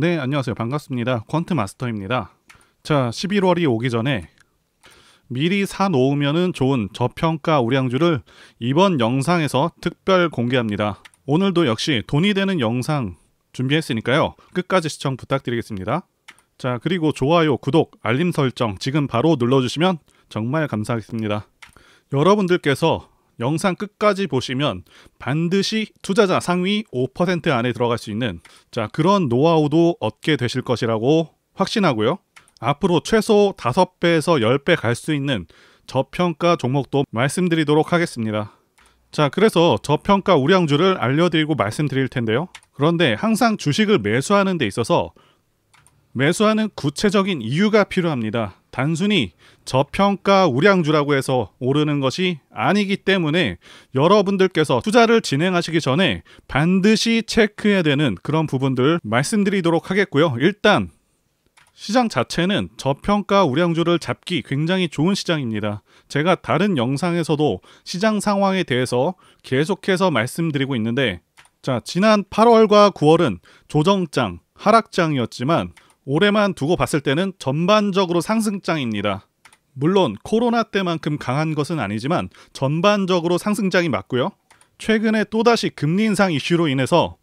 네, 안녕하세요. 반갑습니다. 퀀트 마스터입니다. 자, 11월이 오기 전에 미리 사놓으면 좋은 저평가 우량주를 이번 영상에서 특별 공개합니다. 오늘도 역시 돈이 되는 영상 준비했으니까요. 끝까지 시청 부탁드리겠습니다. 자, 그리고 좋아요, 구독, 알림 설정 지금 바로 눌러주시면 정말 감사하겠습니다. 여러분들께서 영상 끝까지 보시면 반드시 투자자 상위 5% 안에 들어갈 수 있는 그런 노하우도 얻게 되실 것이라고 확신하고요. 앞으로 최소 5배에서 10배 갈 수 있는 저평가 종목도 말씀드리도록 하겠습니다. 자, 그래서 저평가 우량주를 알려드리고 말씀드릴 텐데요. 그런데 항상 주식을 매수하는 데 있어서 매수하는 구체적인 이유가 필요합니다. 단순히 저평가 우량주라고 해서 오르는 것이 아니기 때문에 여러분들께서 투자를 진행하시기 전에 반드시 체크해야 되는 그런 부분들 말씀드리도록 하겠고요. 일단 시장 자체는 저평가 우량주를 잡기 굉장히 좋은 시장입니다. 제가 다른 영상에서도 시장 상황에 대해서 계속해서 말씀드리고 있는데, 지난 8월과 9월은 조정장, 하락장이었지만 올해만 두고 봤을 때는 전반적으로 상승장입니다. 물론 코로나 때만큼 강한 것은 아니지만 전반적으로 상승장이 맞고요. 최근에 또다시 금리 인상 이슈로 인해서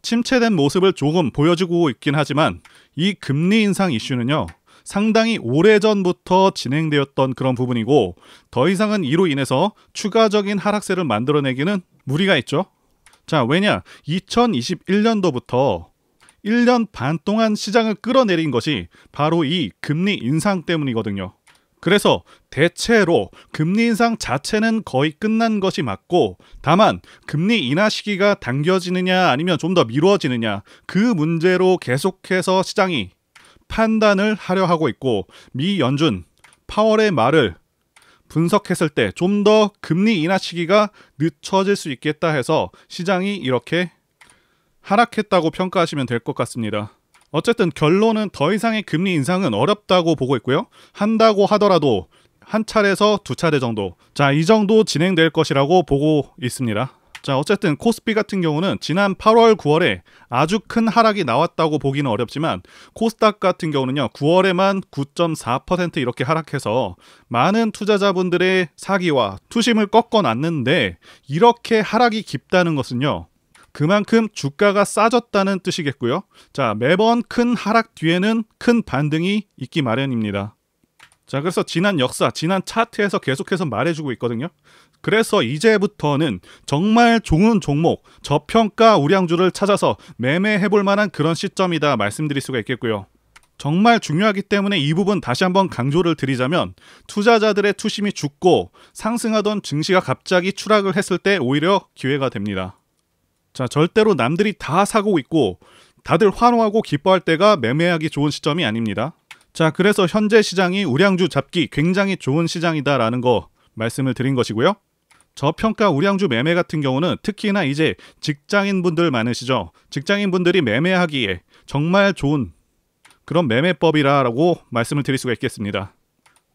침체된 모습을 조금 보여주고 있긴 하지만 이 금리 인상 이슈는요, 상당히 오래전부터 진행되었던 그런 부분이고 더 이상은 이로 인해서 추가적인 하락세를 만들어내기는 무리가 있죠. 왜냐? 2021년도부터 1년 반 동안 시장을 끌어내린 것이 바로 이 금리 인상 때문이거든요. 그래서 대체로 금리 인상 자체는 거의 끝난 것이 맞고, 다만 금리 인하 시기가 당겨지느냐 아니면 좀 더 미뤄지느냐, 그 문제로 계속해서 시장이 판단을 하려 하고 있고, 미 연준 파월의 말을 분석했을 때 좀 더 금리 인하 시기가 늦춰질 수 있겠다 해서 시장이 이렇게 하락했다고 평가하시면 될 것 같습니다. 어쨌든 결론은 더 이상의 금리 인상은 어렵다고 보고 있고요. 한다고 하더라도 한 차례에서 두 차례 정도, 이 정도 진행될 것이라고 보고 있습니다. 어쨌든 코스피 같은 경우는 지난 8월, 9월에 아주 큰 하락이 나왔다고 보기는 어렵지만 코스닥 같은 경우는요, 9월에만 9.4% 이렇게 하락해서 많은 투자자분들의 사기와 투심을 꺾어놨는데, 이렇게 하락이 깊다는 것은요, 그만큼 주가가 싸졌다는 뜻이겠고요. 매번 큰 하락 뒤에는 큰 반등이 있기 마련입니다. 그래서 지난 역사, 지난 차트에서 계속해서 말해주고 있거든요. 그래서 이제부터는 정말 좋은 종목, 저평가 우량주를 찾아서 매매해볼 만한 그런 시점이다 말씀드릴 수가 있겠고요. 정말 중요하기 때문에 이 부분 다시 한번 강조를 드리자면, 투자자들의 투심이 죽고 상승하던 증시가 갑자기 추락을 했을 때 오히려 기회가 됩니다. 절대로 남들이 다 사고 있고 다들 환호하고 기뻐할 때가 매매하기 좋은 시점이 아닙니다. 그래서 현재 시장이 우량주 잡기 굉장히 좋은 시장이다라는 거 말씀을 드린 것이고요. 저평가 우량주 매매 같은 경우는 특히나 이제 직장인분들 많으시죠. 직장인분들이 매매하기에 정말 좋은 그런 매매법이라고 말씀을 드릴 수가 있겠습니다.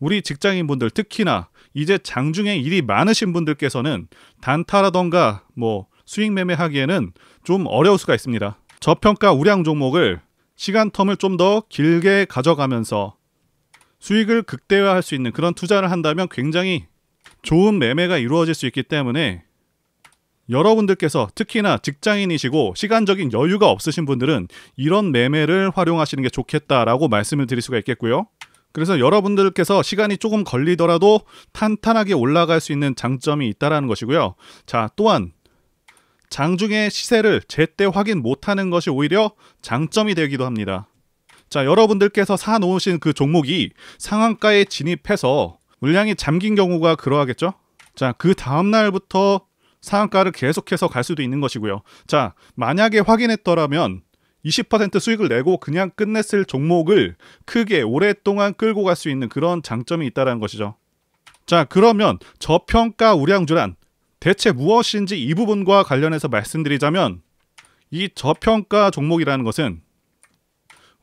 우리 직장인분들, 특히나 이제 장중에 일이 많으신 분들께서는 단타라던가 수익 매매하기에는 좀 어려울 수가 있습니다. 저평가 우량 종목을 시간 텀을 좀 더 길게 가져가면서 수익을 극대화할 수 있는 그런 투자를 한다면 굉장히 좋은 매매가 이루어질 수 있기 때문에 여러분들께서 특히나 직장인이시고 시간적인 여유가 없으신 분들은 이런 매매를 활용하시는 게 좋겠다라고 말씀을 드릴 수가 있겠고요. 그래서 여러분들께서 시간이 조금 걸리더라도 탄탄하게 올라갈 수 있는 장점이 있다는 것이고요. 또한 장중의 시세를 제때 확인 못하는 것이 오히려 장점이 되기도 합니다. 여러분들께서 사놓으신 그 종목이 상한가에 진입해서 물량이 잠긴 경우가 그러하겠죠. 그 다음날부터 상한가를 계속해서 갈 수도 있는 것이고요. 만약에 확인했더라면 20% 수익을 내고 그냥 끝냈을 종목을 크게 오랫동안 끌고 갈 수 있는 그런 장점이 있다는 것이죠. 그러면 저평가 우량주란 대체 무엇인지 이 부분과 관련해서 말씀드리자면, 이 저평가 종목이라는 것은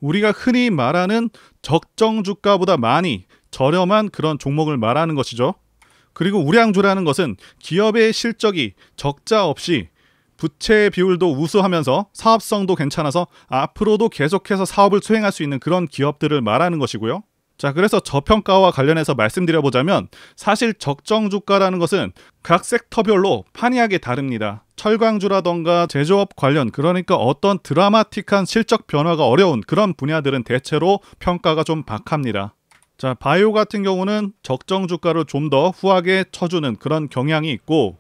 우리가 흔히 말하는 적정 주가보다 많이 저렴한 그런 종목을 말하는 것이죠. 그리고 우량주라는 것은 기업의 실적이 적자 없이 부채 비율도 우수하면서 사업성도 괜찮아서 앞으로도 계속해서 사업을 수행할 수 있는 그런 기업들을 말하는 것이고요. 자, 그래서 저평가와 관련해서 말씀드려보자면 사실 적정주가라는 것은 각 섹터별로 판이하게 다릅니다. 철강주라던가 제조업 관련, 그러니까 어떤 드라마틱한 실적 변화가 어려운 그런 분야들은 대체로 평가가 좀 박합니다. 자, 바이오 같은 경우는 적정주가를 좀 더 후하게 쳐주는 그런 경향이 있고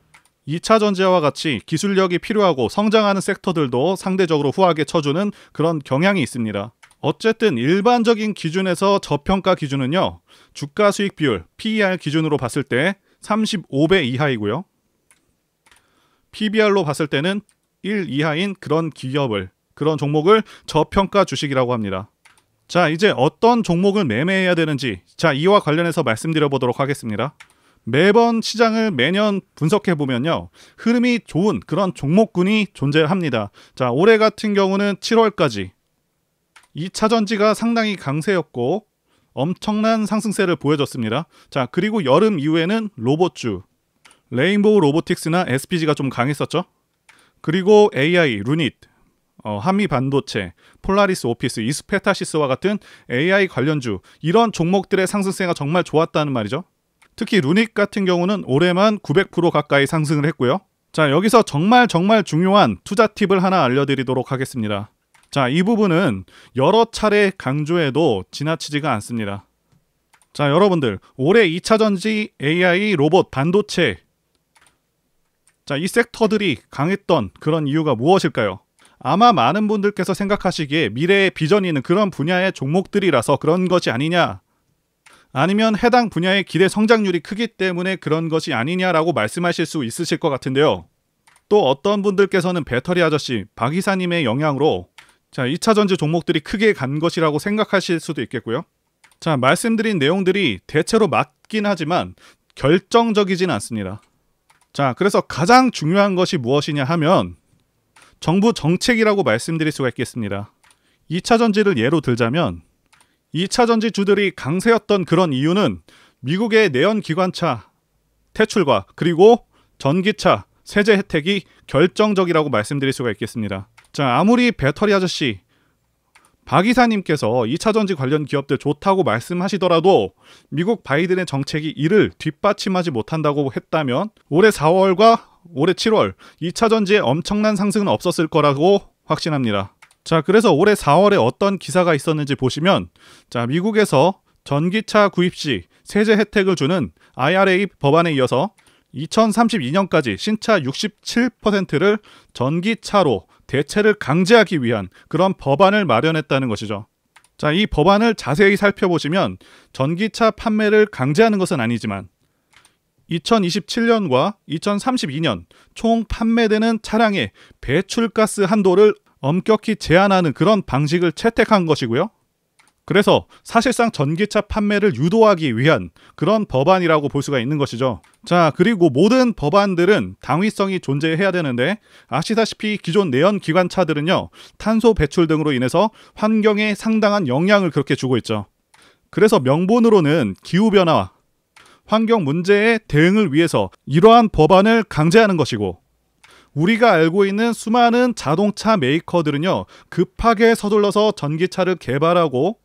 2차 전지와 같이 기술력이 필요하고 성장하는 섹터들도 상대적으로 후하게 쳐주는 그런 경향이 있습니다. 어쨌든 일반적인 기준에서 저평가 기준은요, 주가 수익 비율 PER 기준으로 봤을 때 35배 이하이고요. PBR로 봤을 때는 1 이하인 그런 기업을, 그런 종목을 저평가 주식이라고 합니다. 자, 이제 어떤 종목을 매매해야 되는지, 자, 이와 관련해서 말씀드려 보도록 하겠습니다. 매번 시장을 매년 분석해 보면요, 흐름이 좋은 그런 종목군이 존재합니다. 자, 올해 같은 경우는 7월까지 2차 전지가 상당히 강세였고 엄청난 상승세를 보여줬습니다. 자, 그리고 여름 이후에는 로봇주, 레인보우 로보틱스나 SPG가 좀 강했었죠. 그리고 AI, 루닛, 한미 반도체, 폴라리스 오피스, 이스페타시스와 같은 AI 관련주, 이런 종목들의 상승세가 정말 좋았다는 말이죠. 특히 루닛 같은 경우는 올해만 900% 가까이 상승을 했고요. 자, 여기서 정말 중요한 투자 팁을 하나 알려드리도록 하겠습니다. 자, 이 부분은 여러 차례 강조해도 지나치지가 않습니다. 자, 여러분들, 올해 2차 전지, AI, 로봇, 반도체, 자, 이 섹터들이 강했던 그런 이유가 무엇일까요? 아마 많은 분들께서 생각하시기에 미래의 비전이 있는 그런 분야의 종목들이라서 그런 것이 아니냐, 아니면 해당 분야의 기대 성장률이 크기 때문에 그런 것이 아니냐라고 말씀하실 수 있으실 것 같은데요. 또 어떤 분들께서는 배터리 아저씨 박 이사님의 영향으로, 자, 2차 전지 종목들이 크게 간 것이라고 생각하실 수도 있겠고요. 자, 말씀드린 내용들이 대체로 맞긴 하지만 결정적이진 않습니다. 자, 그래서 가장 중요한 것이 무엇이냐 하면 정부 정책이라고 말씀드릴 수가 있겠습니다. 2차 전지를 예로 들자면 2차 전지주들이 강세였던 그런 이유는 미국의 내연기관차 퇴출과 그리고 전기차 세제 혜택이 결정적이라고 말씀드릴 수가 있겠습니다. 자, 아무리 배터리 아저씨 박 이사님께서 2차 전지 관련 기업들 좋다고 말씀하시더라도 미국 바이든의 정책이 이를 뒷받침하지 못한다고 했다면 올해 4월과 올해 7월 2차 전지에 엄청난 상승은 없었을 거라고 확신합니다. 자, 그래서 올해 4월에 어떤 기사가 있었는지 보시면, 자, 미국에서 전기차 구입 시 세제 혜택을 주는 IRA 법안에 이어서 2032년까지 신차 67%를 전기차로 대체를 강제하기 위한 그런 법안을 마련했다는 것이죠. 자, 이 법안을 자세히 살펴보시면 전기차 판매를 강제하는 것은 아니지만 2027년과 2032년 총 판매되는 차량의 배출가스 한도를 엄격히 제한하는 그런 방식을 채택한 것이고요. 그래서 사실상 전기차 판매를 유도하기 위한 그런 법안이라고 볼 수가 있는 것이죠. 자, 그리고 모든 법안들은 당위성이 존재해야 되는데 아시다시피 기존 내연기관차들은요, 탄소 배출 등으로 인해서 환경에 상당한 영향을 그렇게 주고 있죠. 그래서 명분으로는 기후변화, 환경 문제에 대응을 위해서 이러한 법안을 강제하는 것이고, 우리가 알고 있는 수많은 자동차 메이커들은요, 급하게 서둘러서 전기차를 개발하고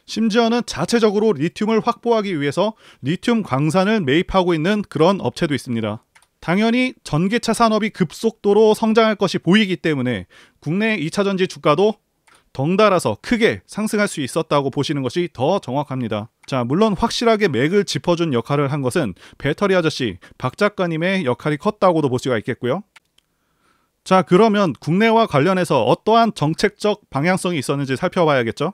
심지어는 자체적으로 리튬을 확보하기 위해서 리튬 광산을 매입하고 있는 그런 업체도 있습니다. 당연히 전기차 산업이 급속도로 성장할 것이 보이기 때문에 국내 2차 전지 주가도 덩달아서 크게 상승할 수 있었다고 보시는 것이 더 정확합니다. 자, 물론 확실하게 맥을 짚어준 역할을 한 것은 배터리 아저씨 박 작가님의 역할이 컸다고도 볼 수가 있겠고요. 자, 그러면 국내와 관련해서 어떠한 정책적 방향성이 있었는지 살펴봐야겠죠.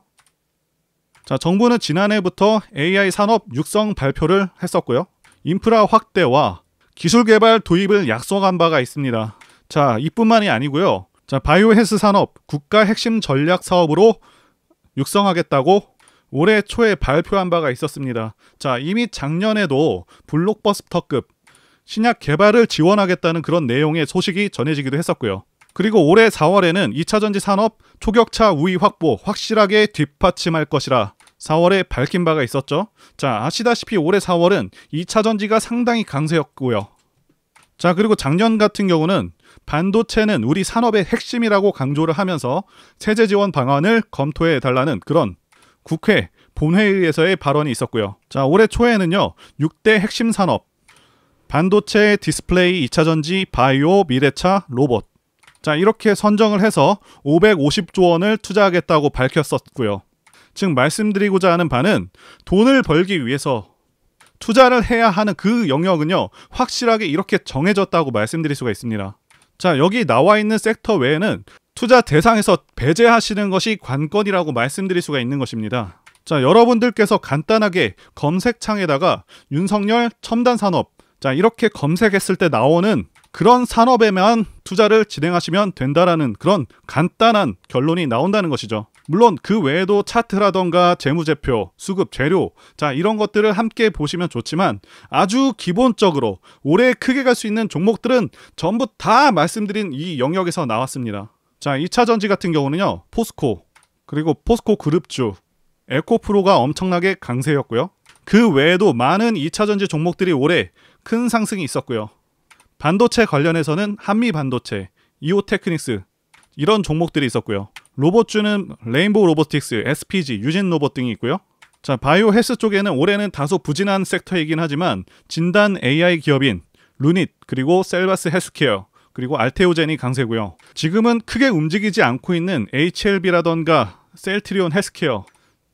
자, 정부는 지난해부터 AI 산업 육성 발표를 했었고요. 인프라 확대와 기술 개발 도입을 약속한 바가 있습니다. 자, 이뿐만이 아니고요. 자, 바이오 헬스 산업 국가 핵심 전략 사업으로 육성하겠다고 올해 초에 발표한 바가 있었습니다. 자, 이미 작년에도 블록버스터급 신약 개발을 지원하겠다는 그런 내용의 소식이 전해지기도 했었고요. 그리고 올해 4월에는 2차 전지 산업 초격차 우위 확보 확실하게 뒷받침할 것이라 4월에 밝힌 바가 있었죠. 자, 아시다시피 올해 4월은 2차 전지가 상당히 강세였고요. 자, 그리고 작년 같은 경우는 반도체는 우리 산업의 핵심이라고 강조를 하면서 세제 지원 방안을 검토해 달라는 그런 국회 본회의에서의 발언이 있었고요. 자, 올해 초에는요. 6대 핵심 산업 반도체, 디스플레이, 2차전지, 바이오, 미래차, 로봇. 자, 이렇게 선정을 해서 550조 원을 투자하겠다고 밝혔었고요. 즉 말씀드리고자 하는 바는 돈을 벌기 위해서 투자를 해야 하는 그 영역은요. 확실하게 이렇게 정해졌다고 말씀드릴 수가 있습니다. 자, 여기 나와 있는 섹터 외에는 투자 대상에서 배제하시는 것이 관건이라고 말씀드릴 수가 있는 것입니다. 자, 여러분들께서 간단하게 검색창에다가 윤석열 첨단 산업, 자, 이렇게 검색했을 때 나오는 그런 산업에만 투자를 진행하시면 된다라는 그런 간단한 결론이 나온다는 것이죠. 물론 그 외에도 차트라던가 재무제표, 수급, 재료, 자, 이런 것들을 함께 보시면 좋지만 아주 기본적으로 올해 크게 갈 수 있는 종목들은 전부 다 말씀드린 이 영역에서 나왔습니다. 자, 2차전지 같은 경우는요. 포스코, 그리고 포스코 그룹주, 에코프로가 엄청나게 강세였고요. 그 외에도 많은 2차전지 종목들이 올해 큰 상승이 있었고요. 반도체 관련해서는 한미반도체, 이오테크닉스 이런 종목들이 있었고요. 로봇주는 레인보우 로보틱스, SPG, 유진로봇 등이 있고요. 자, 바이오 헬스 쪽에는 올해는 다소 부진한 섹터이긴 하지만 진단 AI 기업인 루닛, 그리고 셀바스 헬스케어, 그리고 알테오젠이 강세고요. 지금은 크게 움직이지 않고 있는 HLB라던가 셀트리온 헬스케어,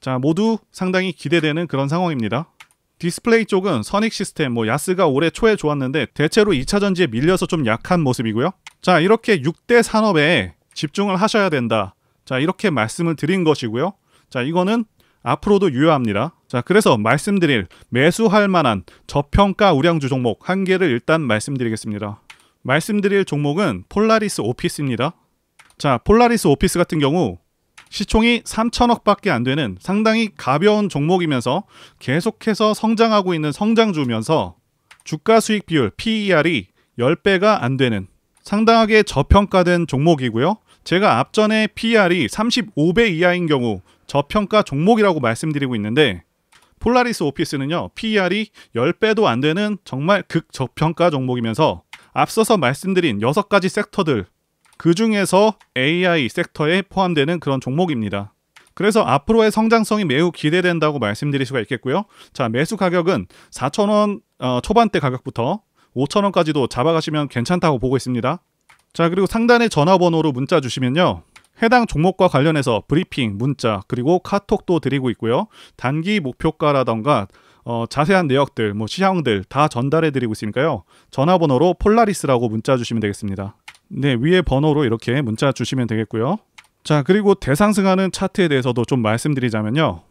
자, 모두 상당히 기대되는 그런 상황입니다. 디스플레이 쪽은 선익 시스템, 야스가 올해 초에 좋았는데 대체로 2차전지에 밀려서 좀 약한 모습이고요. 자, 이렇게 6대 산업에 집중을 하셔야 된다. 자, 이렇게 말씀을 드린 것이고요. 자, 이거는 앞으로도 유효합니다. 자, 그래서 말씀드릴 매수할 만한 저평가 우량주 종목 한 개를 일단 말씀드리겠습니다. 말씀드릴 종목은 폴라리스 오피스입니다. 자, 폴라리스 오피스 같은 경우 시총이 3천억밖에 안 되는 상당히 가벼운 종목이면서 계속해서 성장하고 있는 성장주면서 주가 수익 비율 PER이 10배가 안 되는 상당하게 저평가된 종목이고요. 제가 앞전에 PER이 35배 이하인 경우 저평가 종목이라고 말씀드리고 있는데 폴라리스 오피스는요. PER이 10배도 안 되는 정말 극저평가 종목이면서 앞서서 말씀드린 6가지 섹터들 그 중에서 AI 섹터에 포함되는 그런 종목입니다. 그래서 앞으로의 성장성이 매우 기대된다고 말씀드릴 수가 있겠고요. 자, 매수 가격은 4,000원 초반대 가격부터 5,000원까지도 잡아가시면 괜찮다고 보고 있습니다. 자, 그리고 상단의 전화번호로 문자 주시면요. 해당 종목과 관련해서 브리핑, 문자, 그리고 카톡도 드리고 있고요. 단기 목표가라던가 자세한 내역들, 시향들 다 전달해 드리고 있으니까요. 전화번호로 폴라리스라고 문자 주시면 되겠습니다. 네, 위에 번호로 이렇게 문자 주시면 되겠고요. 자, 그리고 대상승하는 차트에 대해서도 좀 말씀드리자면요.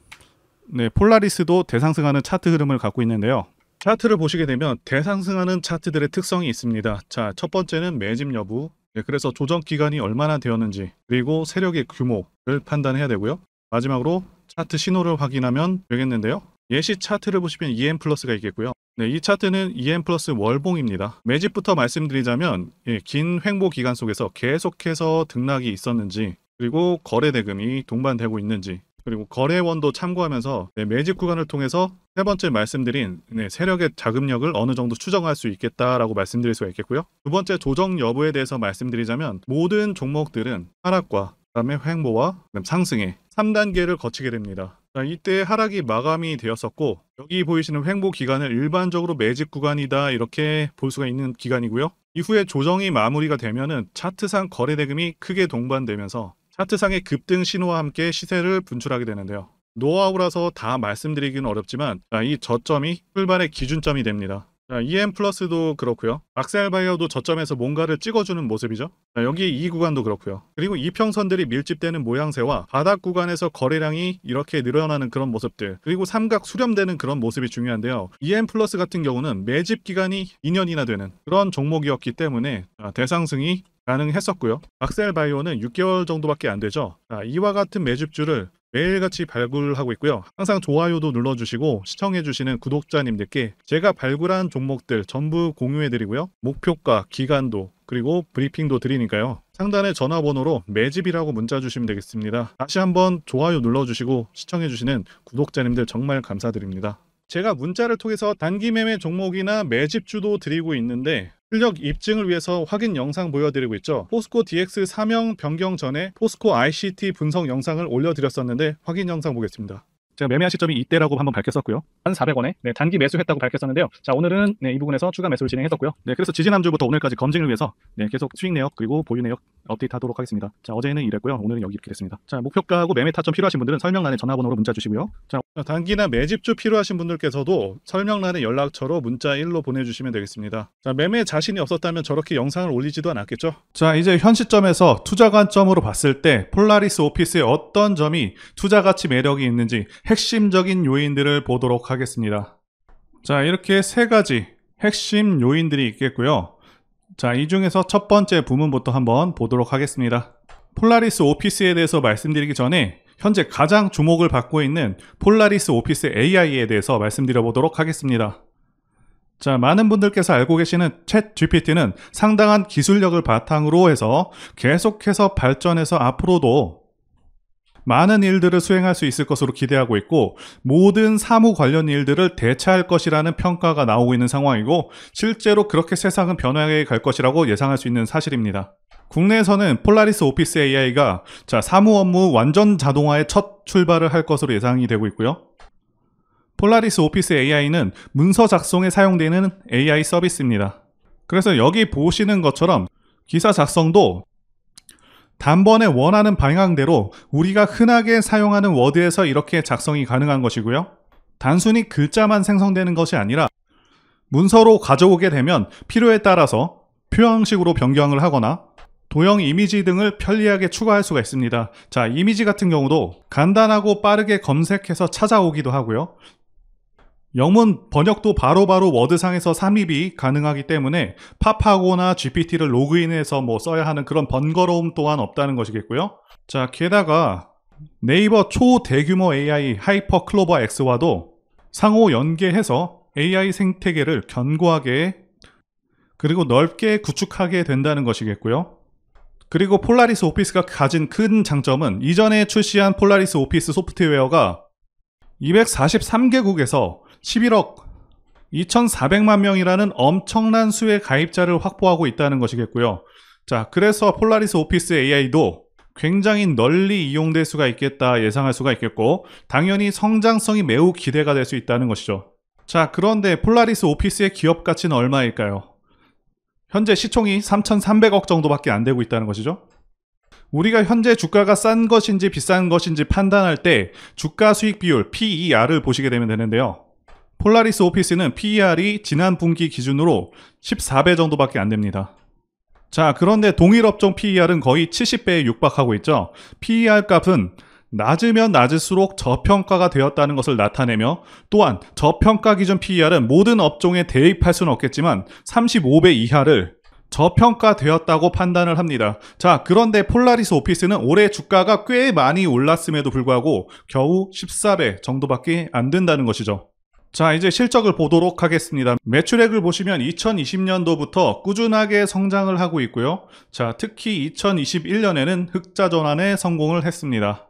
네, 폴라리스도 대상승하는 차트 흐름을 갖고 있는데요. 차트를 보시게 되면 대상승하는 차트들의 특성이 있습니다. 자, 첫 번째는 매집 여부, 네, 그래서 조정 기간이 얼마나 되었는지, 그리고 세력의 규모를 판단해야 되고요. 마지막으로 차트 신호를 확인하면 되겠는데요. 예시 차트를 보시면 EM 플러스가 있겠고요. 네, 이 차트는 EM 플러스 월봉입니다. 매집부터 말씀드리자면 긴 횡보 기간 속에서 계속해서 등락이 있었는지, 그리고 거래 대금이 동반되고 있는지, 그리고 거래원도 참고하면서 매집 구간을 통해서 세 번째 말씀드린 세력의 자금력을 어느 정도 추정할 수 있겠다라고 말씀드릴 수가 있겠고요. 두 번째 조정 여부에 대해서 말씀드리자면 모든 종목들은 하락과 그다음에 횡보와 그다음 상승의 3단계를 거치게 됩니다. 자, 이때 하락이 마감이 되었었고 여기 보이시는 횡보 기간을 일반적으로 매집 구간이다 이렇게 볼 수가 있는 기간이고요. 이후에 조정이 마무리가 되면은 차트상 거래 대금이 크게 동반되면서 차트상의 급등 신호와 함께 시세를 분출하게 되는데요. 노하우라서 다 말씀드리기는 어렵지만 이 저점이 출발의 기준점이 됩니다. 자, EM 플러스도 그렇고요. 악셀바이어도 저점에서 뭔가를 찍어주는 모습이죠. 자, 여기 이 구간도 그렇고요. 그리고 이평선들이 밀집되는 모양새와 바닥 구간에서 거래량이 이렇게 늘어나는 그런 모습들, 그리고 삼각 수렴되는 그런 모습이 중요한데요. EM 플러스 같은 경우는 매집 기간이 2년이나 되는 그런 종목이었기 때문에 대상승이 가능했었고요. 악셀바이오는 6개월 정도밖에 안 되죠. 자, 이와 같은 매집주를 매일같이 발굴하고 있고요. 항상 좋아요도 눌러주시고 시청해주시는 구독자님들께 제가 발굴한 종목들 전부 공유해드리고요. 목표가, 기간도, 그리고 브리핑도 드리니까요. 상단의 전화번호로 매집이라고 문자 주시면 되겠습니다. 다시 한번 좋아요 눌러주시고 시청해주시는 구독자님들 정말 감사드립니다. 제가 문자를 통해서 단기 매매 종목이나 매집주도 드리고 있는데 실력 입증을 위해서 확인 영상 보여드리고 있죠. 포스코 DX 사명 변경 전에 포스코 ICT 분석 영상을 올려드렸었는데 확인 영상 보겠습니다. 제가 매매한 시점이 이때라고 한번 밝혔었고요. 1,400원에 단기 매수했다고 밝혔었는데요. 자, 오늘은 이 부분에서 추가 매수를 진행했었고요. 그래서 지지난주부터 오늘까지 검증을 위해서 계속 수익 내역 그리고 보유 내역 업데이트하도록 하겠습니다. 자, 어제는 이랬고요. 오늘은 여기 이렇게 됐습니다. 자, 목표가하고 매매 타점 필요하신 분들은 설명란에 전화번호로 문자 주시고요. 자, 단기나 매집주 필요하신 분들께서도 설명란에 연락처로 문자 1로 보내주시면 되겠습니다. 자, 매매 자신이 없었다면 저렇게 영상을 올리지도 않았겠죠. 자, 이제 현 시점에서 투자 관점으로 봤을 때 폴라리스 오피스의 어떤 점이 투자 가치 매력이 있는지 핵심적인 요인들을 보도록 하겠습니다. 자, 이렇게 세 가지 핵심 요인들이 있겠고요. 자, 이 중에서 첫 번째 부문부터 한번 보도록 하겠습니다. 폴라리스 오피스에 대해서 말씀드리기 전에 현재 가장 주목을 받고 있는 폴라리스 오피스 AI에 대해서 말씀드려 보도록 하겠습니다. 자, 많은 분들께서 알고 계시는 챗 GPT는 상당한 기술력을 바탕으로 해서 계속해서 발전해서 앞으로도 많은 일들을 수행할 수 있을 것으로 기대하고 있고 모든 사무 관련 일들을 대체할 것이라는 평가가 나오고 있는 상황이고 실제로 그렇게 세상은 변화해 갈 것이라고 예상할 수 있는 사실입니다. 국내에서는 폴라리스 오피스 AI가 사무 업무 완전 자동화의 첫 출발을 할 것으로 예상이 되고 있고요. 폴라리스 오피스 AI는 문서 작성에 사용되는 AI 서비스입니다. 그래서 여기 보시는 것처럼 기사 작성도 단번에 원하는 방향대로 우리가 흔하게 사용하는 워드에서 이렇게 작성이 가능한 것이고요. 단순히 글자만 생성되는 것이 아니라 문서로 가져오게 되면 필요에 따라서 표형식으로 변경을 하거나 도형 이미지 등을 편리하게 추가할 수가 있습니다. 자, 이미지 같은 경우도 간단하고 빠르게 검색해서 찾아오기도 하고요. 영문 번역도 바로바로 워드상에서 삽입이 가능하기 때문에 팝하거나 GPT를 로그인해서 써야 하는 그런 번거로움 또한 없다는 것이겠고요. 자, 게다가 네이버 초대규모 AI 하이퍼 클로버 X와도 상호 연계해서 AI 생태계를 견고하게 그리고 넓게 구축하게 된다는 것이겠고요. 그리고 폴라리스 오피스가 가진 큰 장점은 이전에 출시한 폴라리스 오피스 소프트웨어가 243개국에서 11억 2,400만 명이라는 엄청난 수의 가입자를 확보하고 있다는 것이겠고요. 자, 그래서 폴라리스 오피스 AI도 굉장히 널리 이용될 수가 있겠다 예상할 수가 있겠고 당연히 성장성이 매우 기대가 될 수 있다는 것이죠. 자, 그런데 폴라리스 오피스의 기업 가치는 얼마일까요? 현재 시총이 3,300억 정도밖에 안 되고 있다는 것이죠. 우리가 현재 주가가 싼 것인지 비싼 것인지 판단할 때 주가 수익 비율 PER을 보시게 되면 되는데요. 폴라리스 오피스는 PER이 지난 분기 기준으로 14배 정도밖에 안 됩니다. 자, 그런데 동일 업종 PER은 거의 70배에 육박하고 있죠. PER 값은 낮으면 낮을수록 저평가가 되었다는 것을 나타내며 또한 저평가 기준 PER은 모든 업종에 대입할 수는 없겠지만 35배 이하를 저평가되었다고 판단을 합니다. 자, 그런데 폴라리스 오피스는 올해 주가가 꽤 많이 올랐음에도 불구하고 겨우 14배 정도밖에 안 된다는 것이죠. 자, 이제 실적을 보도록 하겠습니다. 매출액을 보시면 2020년도부터 꾸준하게 성장을 하고 있고요. 자, 특히 2021년에는 흑자 전환에 성공을 했습니다.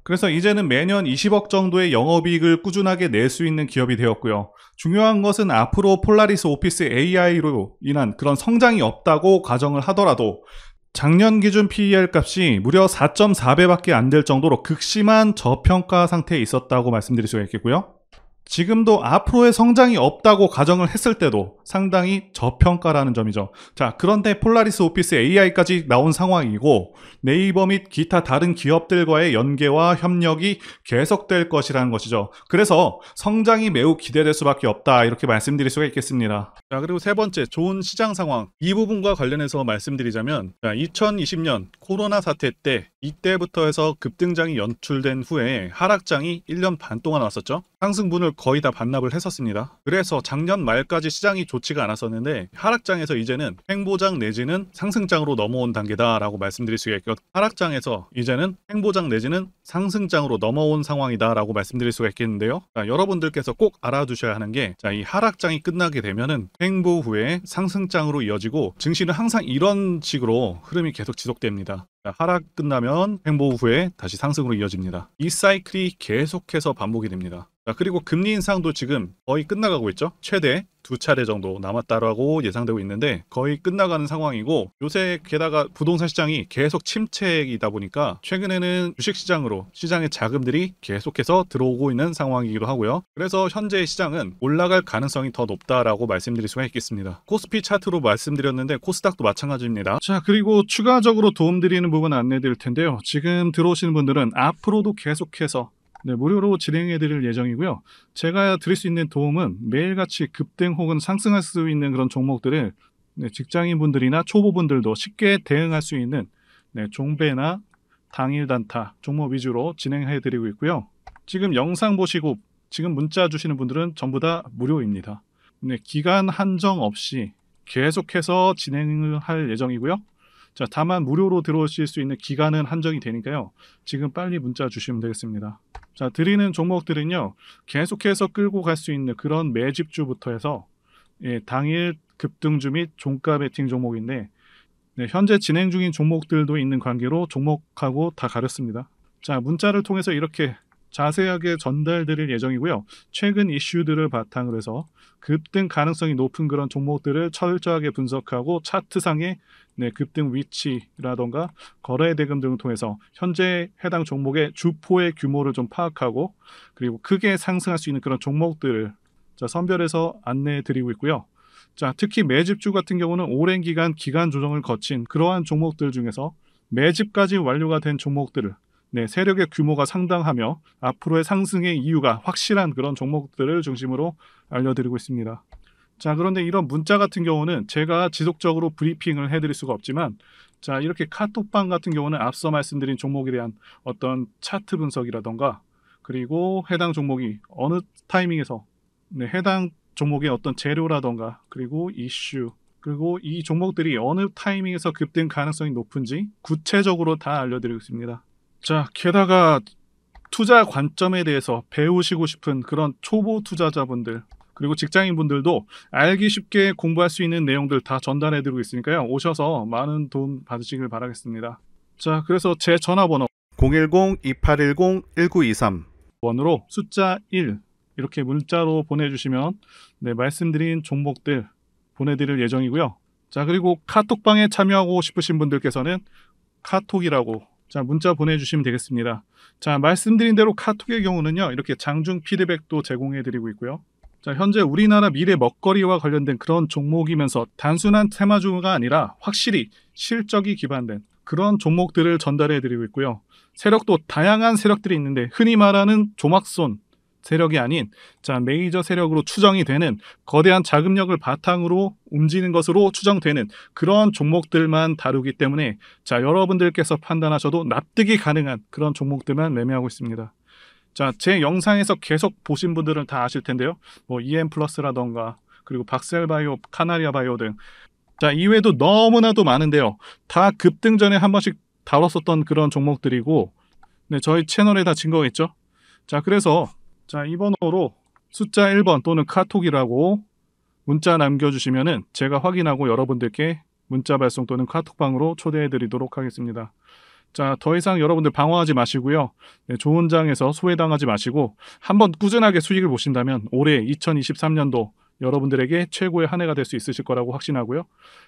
그래서 이제는 매년 20억 정도의 영업이익을 꾸준하게 낼 수 있는 기업이 되었고요. 중요한 것은 앞으로 폴라리스 오피스 AI로 인한 그런 성장이 없다고 가정을 하더라도 작년 기준 PER 값이 무려 4.4배밖에 안 될 정도로 극심한 저평가 상태에 있었다고 말씀드릴 수가 있겠고요. 지금도 앞으로의 성장이 없다고 가정을 했을 때도 상당히 저평가라는 점이죠. 자, 그런데 폴라리스 오피스 AI까지 나온 상황이고 네이버 및 기타 다른 기업들과의 연계와 협력이 계속될 것이라는 것이죠. 그래서 성장이 매우 기대될 수밖에 없다 이렇게 말씀드릴 수가 있겠습니다. 자, 그리고 세 번째 좋은 시장 상황 이 부분과 관련해서 말씀드리자면 2020년 코로나 사태 때 이때부터 해서 급등장이 연출된 후에 하락장이 1년 반 동안 왔었죠. 상승분을 거의 다 반납을 했었습니다. 그래서 작년 말까지 시장이 좋지가 않았었는데 하락장에서 이제는 횡보장 내지는 상승장으로 넘어온 단계다라고 말씀드릴 수가 있고 하락장에서 이제는 횡보장 내지는 상승장으로 넘어온 상황이다라고 말씀드릴 수가 있겠는데요. 자, 여러분들께서 꼭 알아두셔야 하는 게 이 하락장이 끝나게 되면은 횡보 후에 상승장으로 이어지고 증시는 항상 이런 식으로 흐름이 계속 지속됩니다. 하락 끝나면 횡보 후에 다시 상승으로 이어집니다. 이 사이클이 계속해서 반복이 됩니다. 자, 그리고 금리 인상도 지금 거의 끝나가고 있죠. 최대 2차례 정도 남았다라고 예상되고 있는데 거의 끝나가는 상황이고, 요새 게다가 부동산 시장이 계속 침체이다 보니까 최근에는 주식시장으로 시장의 자금들이 계속해서 들어오고 있는 상황이기도 하고요. 그래서 현재 시장은 올라갈 가능성이 더 높다라고 말씀드릴 수가 있겠습니다. 코스피 차트로 말씀드렸는데 코스닥도 마찬가지입니다. 자, 그리고 추가적으로 도움드리는 부분 안내드릴 텐데요. 지금 들어오시는 분들은 앞으로도 계속해서 무료로 진행해 드릴 예정이고요. 제가 드릴 수 있는 도움은 매일같이 급등 혹은 상승할 수 있는 그런 종목들을 직장인분들이나 초보분들도 쉽게 대응할 수 있는 종배나 당일 단타 종목 위주로 진행해 드리고 있고요. 지금 영상 보시고 지금 문자 주시는 분들은 전부 다 무료입니다. 기간 한정 없이 계속해서 진행을 할 예정이고요. 자, 다만 무료로 들어오실 수 있는 기간은 한정이 되니까요. 지금 빨리 문자 주시면 되겠습니다. 자, 드리는 종목들은요, 계속해서 끌고 갈 수 있는 그런 매집주부터 해서 당일 급등주 및 종가 베팅 종목인데, 현재 진행 중인 종목들도 있는 관계로 종목하고 다 가렸습니다. 자, 문자를 통해서 이렇게 자세하게 전달드릴 예정이고요. 최근 이슈들을 바탕으로 해서 급등 가능성이 높은 그런 종목들을 철저하게 분석하고 차트상의 급등 위치라던가 거래 대금 등을 통해서 현재 해당 종목의 주포의 규모를 좀 파악하고, 그리고 크게 상승할 수 있는 그런 종목들을 선별해서 안내해 드리고 있고요. 자, 특히 매집주 같은 경우는 오랜 기간 조정을 거친 그러한 종목들 중에서 매집까지 완료가 된 종목들을 세력의 규모가 상당하며 앞으로의 상승의 이유가 확실한 그런 종목들을 중심으로 알려드리고 있습니다. 자, 그런데 이런 문자 같은 경우는 제가 지속적으로 브리핑을 해드릴 수가 없지만, 자, 이렇게 카톡방 같은 경우는 앞서 말씀드린 종목에 대한 어떤 차트 분석이라던가, 그리고 해당 종목이 어느 타이밍에서 해당 종목의 어떤 재료라던가, 그리고 이슈, 그리고 이 종목들이 어느 타이밍에서 급등 가능성이 높은지 구체적으로 다 알려드리고 있습니다. 자, 게다가 투자 관점에 대해서 배우시고 싶은 그런 초보 투자자분들, 그리고 직장인분들도 알기 쉽게 공부할 수 있는 내용들 다 전달해드리고 있으니까요. 오셔서 많은 도움 받으시길 바라겠습니다. 자, 그래서 제 전화번호 010-2810-1923 번으로 숫자 1 이렇게 문자로 보내주시면 말씀드린 종목들 보내드릴 예정이고요. 자, 그리고 카톡방에 참여하고 싶으신 분들께서는 카톡이라고 문자 보내주시면 되겠습니다. 자, 말씀드린 대로 카톡의 경우는요, 이렇게 장중 피드백도 제공해드리고 있고요. 자, 현재 우리나라 미래 먹거리와 관련된 그런 종목이면서 단순한 테마주가 아니라 확실히 실적이 기반된 그런 종목들을 전달해드리고 있고요. 세력도 다양한 세력들이 있는데 흔히 말하는 조막손 세력이 아닌 메이저 세력으로 추정이 되는 거대한 자금력을 바탕으로 움직이는 것으로 추정되는 그런 종목들만 다루기 때문에 여러분들께서 판단하셔도 납득이 가능한 그런 종목들만 매매하고 있습니다. 자, 제 영상에서 계속 보신 분들은 다 아실 텐데요. EM플러스라던가 그리고 박셀바이오, 카나리아바이오 등 이외에도 너무나도 많은데요. 다 급등 전에 한 번씩 다뤘었던 그런 종목들이고 저희 채널에 다 증거가 있죠. 자, 그래서 이 번호로 숫자 1번 또는 카톡이라고 문자 남겨주시면은 제가 확인하고 여러분들께 문자 발송 또는 카톡방으로 초대해 드리도록 하겠습니다. 자, 더 이상 여러분들 방황하지 마시고요. 좋은 장에서 소외당하지 마시고 한번 꾸준하게 수익을 보신다면 올해 2023년도 여러분들에게 최고의 한 해가 될 수 있으실 거라고 확신하고요.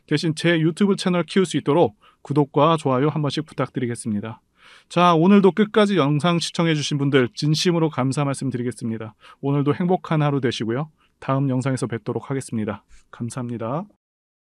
대신 제 유튜브 채널 키울 수 있도록 구독과 좋아요 한 번씩 부탁드리겠습니다. 자, 오늘도 끝까지 영상 시청해주신 분들 진심으로 감사 말씀드리겠습니다. 오늘도 행복한 하루 되시고요. 다음 영상에서 뵙도록 하겠습니다. 감사합니다.